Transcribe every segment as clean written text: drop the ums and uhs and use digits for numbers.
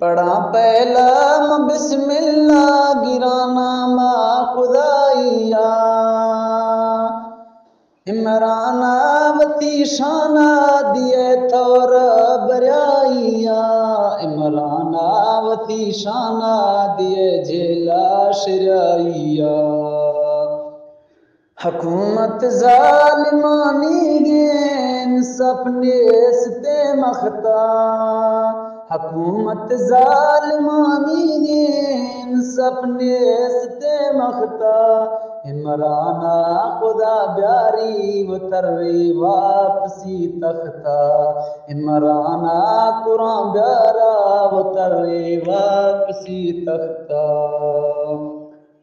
پڑھا پہلا بسم اللہ گرانا ما خدائیا عمرانہ وتی شانہ دیے تور بریائیا عمرانہ وتی شانہ دیے جھیلا شریائیا حکومت ظالمانی گین سپنے ستے مختا حکومت ظالمانی گین سپنے ستے مختا عمرانہ خدا بیاری و تروی واپسی تختا عمرانہ قرآن بیارا و تروی واپسی تختا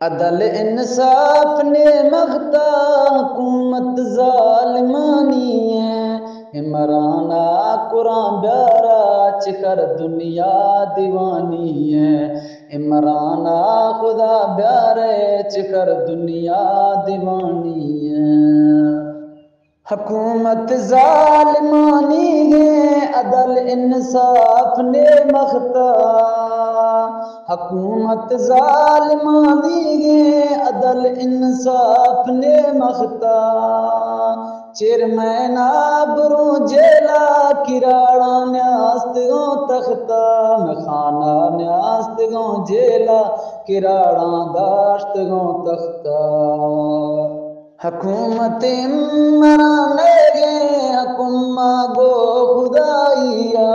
عدل انصاف نے مغتا حکومت ظالمانی ہے عمرانہ قرآن بیارا چکر دنیا دیوانی ہے عمرانہ خدا بیارے چکر دنیا دیوانی ہے حکومت ظالمانی ہے عدل انصاف نے مختا حکومت ظالمانی ہے عدل انصاف نے مختا چیرمین آبروں جیلا کراڑا نیاستگوں تختا مخانہ نیاستگوں جیلا کراڑا داشتگوں تختا حکومت عمرانے گے حکومہ گو خدائیا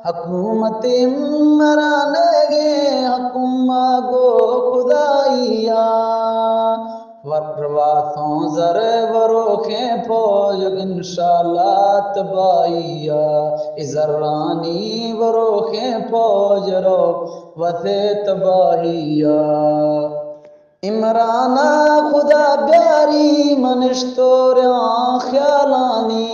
حکومت عمرانے گے حکومہ گو خدائیا ورواتوں زر وروخیں فوج انشاءاللہ تبائیا ازرانی وروخیں فوج رو وثے تباہیا عمرانہ خدا بیاری منشتوریاں خیالانی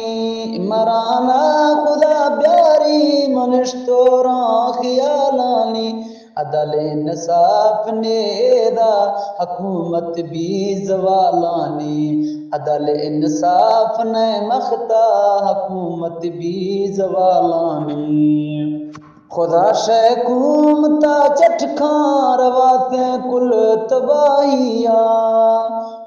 عمرانہ خدا بیاری منشتوریاں خیالانی عدل انصاف نے دا حکومت بھی زوالانی عدل انصاف نے مختا حکومت بھی زوالانی خدا شیکومتا چٹکاں رواتیں کل تباہیا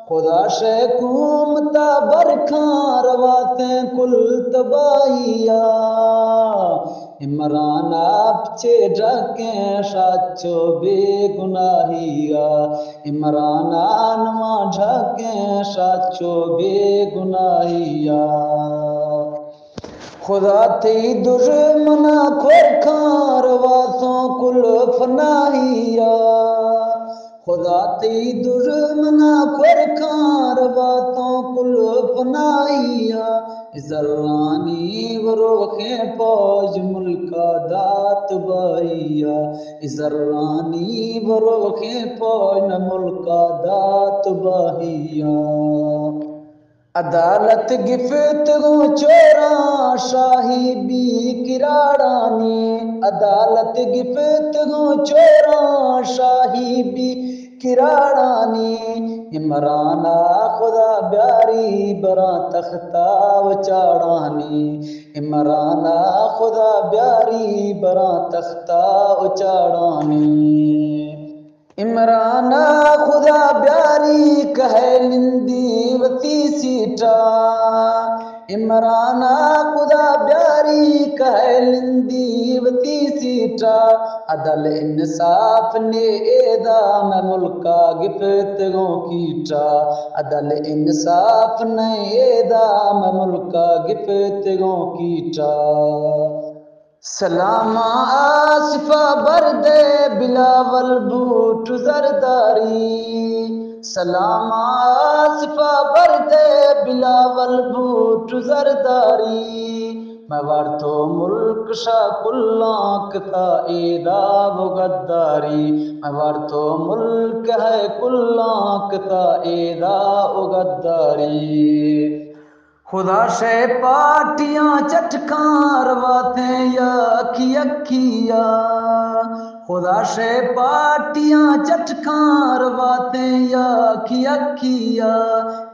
خدا شیکومتا برکھاں رواتیں کل تباہیا عمرانہ پچے ڈھکیں شاچو بے گناہیا عمرانہ نواں ڈھکیں شاچو بے گناہیا خدا تی دشمنا کھوکھاں رواتوں کل فناہیا خدا تی دشمنا کھوکھاں رواتوں کل فناہیا ازرانی وروخیں فوج ملکہ دات بائیا ازرانی وروخیں فوج ملکہ دات بائیا عدالت گفتگو چوراں شاہی بھی کراڑانی عدالت گفتگو چوراں شاہی بھی کراڑانی عمرانہ خدا بیاری براں تختہ و چاڑانی عمرانہ خدا بیاری براں تختہ و چاڑانی عمرانہ خدا بیاری کہے لندی وتی سیٹا عمرانہ خدا بیاری کہے لندی وتی سیٹا عدل انصاف نے ایدا میں ملکہ گفتگوں کیٹا عدل انصاف نے ایدا میں ملکہ گفتگوں کیٹا سلامہ آصفہ بردے بلاول بوٹ زرداری سلامہ آصفہ بردے بلاول بوٹ زرداری میں وارتو ملک شاہ کلاں کتا ایدا و غداری میں وارتو ملک ہے کلاں کتا ایدا و غداری خدا سے پاٹیاں چٹکاں رواتیں یکی یکیا، خدا سے پاٹیاں چٹکاں رواتیں یکی یکیا،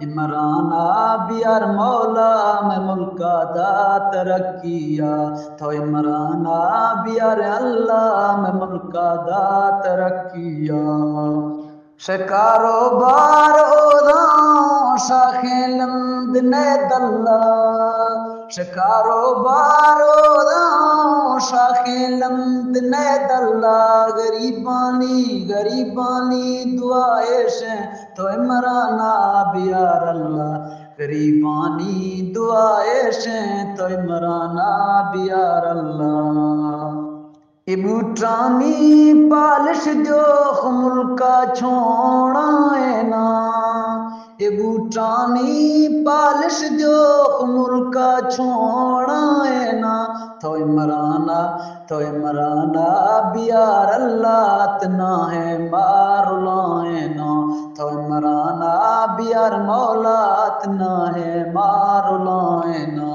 عمرانہ بیار مولا میں ملکہ دا ترقیا، تو عمرانہ بیار اللہ میں ملکہ دا ترقیا، سے کاروبار اوداں شاخیں لند نے دلہ، سے کاروبار اوداں شاخیں لند نے دلہ، غریبانی دعائے سے تو عمرانہ بیار اللہ، غریبانی دعائے سے تو عمرانہ بیار اللہ، ای بوٹانی پالش جو ملکہ چھوڑائے نا، ای بوٹانی پالش جو ملکہ چھوڑائے نا، تو عمرانہ بیار اللہ تنا ہے مار لائے نا، تو عمرانہ بیار مولا تنا ہے مار لائے نا،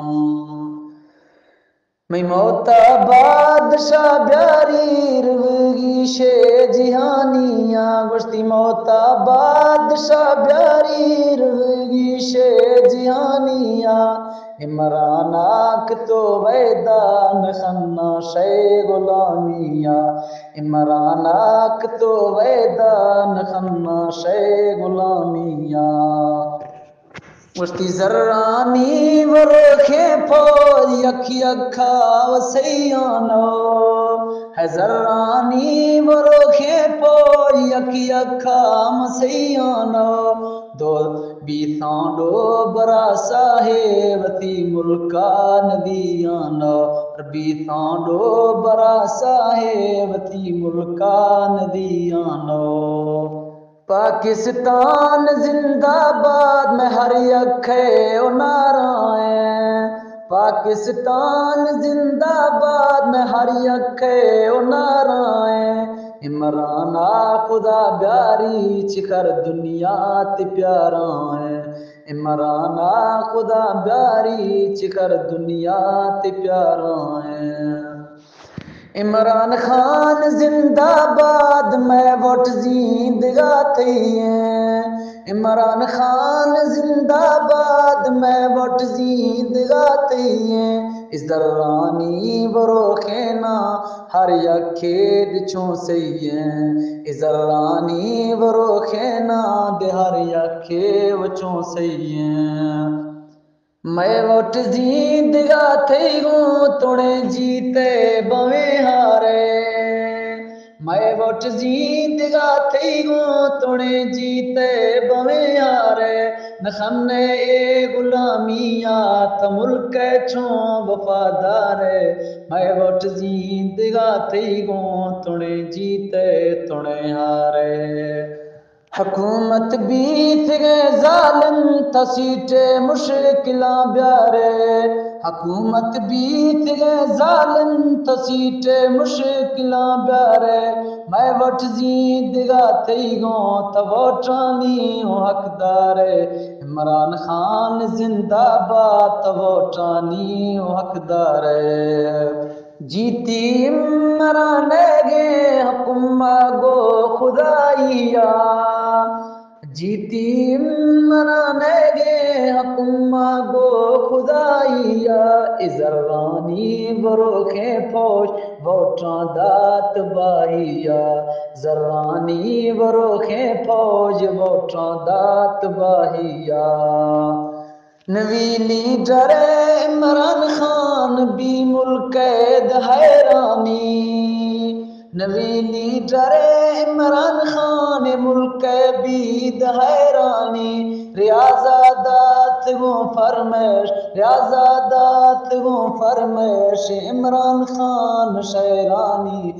میں موتا بادشاہ بیاری روگی شے جہانیاں گوشتی، موتا بادشاہ بیاری روگی شے جہانیاں، عمرانہ کتو ویدان خنا شے غلامیاں، عمرانہ کتو ویدان خنا شے غلامیاں، مشتی ذرانی وروکھے پھول یک یکھا وسیانو، ہے ذرانی وروکھے پھول یک یکھا مسیانو، دو بیتاں دو برا ساہے وتی ملکہ ندیانو، بیتاں دو برا ساہے وتی ملکہ ندیانو، پاکستان زندہ باد میں ہر یکھے او نعرائیں، پاکستان زندہ باد میں ہر یکھے او نعرائیں، عمرانہ خدا بیاری چکر دنیا تی پیارائیں، عمرانہ خدا بیاری چکر دنیا تی پیارائیں، عمران خان زندہ باد میں ووٹ زندگا تھی ہیں، عمران خان زندہ باد میں ووٹ زندگا تھی ہیں، اس ذرانی بروخینا ہر یکھے دچوں سی ہیں، اس ذرانی بروخینا دے ہر یکھے وچوں سی ہیں، میں ووٹ زندگا تھی گوں توڑے جیتے بویں ہارے، میں ووٹ زندگا تھی گوں توڑے جیتے بویں ہارے، نخنے اے غلامیات ملک چھوں وفادارے، میں ووٹ زندگا تھی گوں توڑے جیتے توڑے ہارے، حکومت بیت گئے ظالم تھا سیٹے مشکلاں بیارے، حکومت بیت گئے ظالم تھا سیٹے مشکلاں بیارے، میں ووٹ زندگا تھی گوں تا ووٹانی ہوں حقدارے، عمران خان زندہ باد تا ووٹانی ہوں حقدارے، جیتی عمرانے گے حکمہ گو خدائیا، جیتی عمرانے گے حکمہ گو خدائیا، ذرانی بروکھے فوج ووٹاں دات باہیا، ذرانی بروکھے فوج ووٹاں دات باہیا، نوی لیڈر عمران خان بھی ملک حیرانی، نوی لیڈر عمران خان ملک بید حیرانی، ریاضادات گوں فرمائش ریاضادات گوں فرمائش عمران خان شیرانی،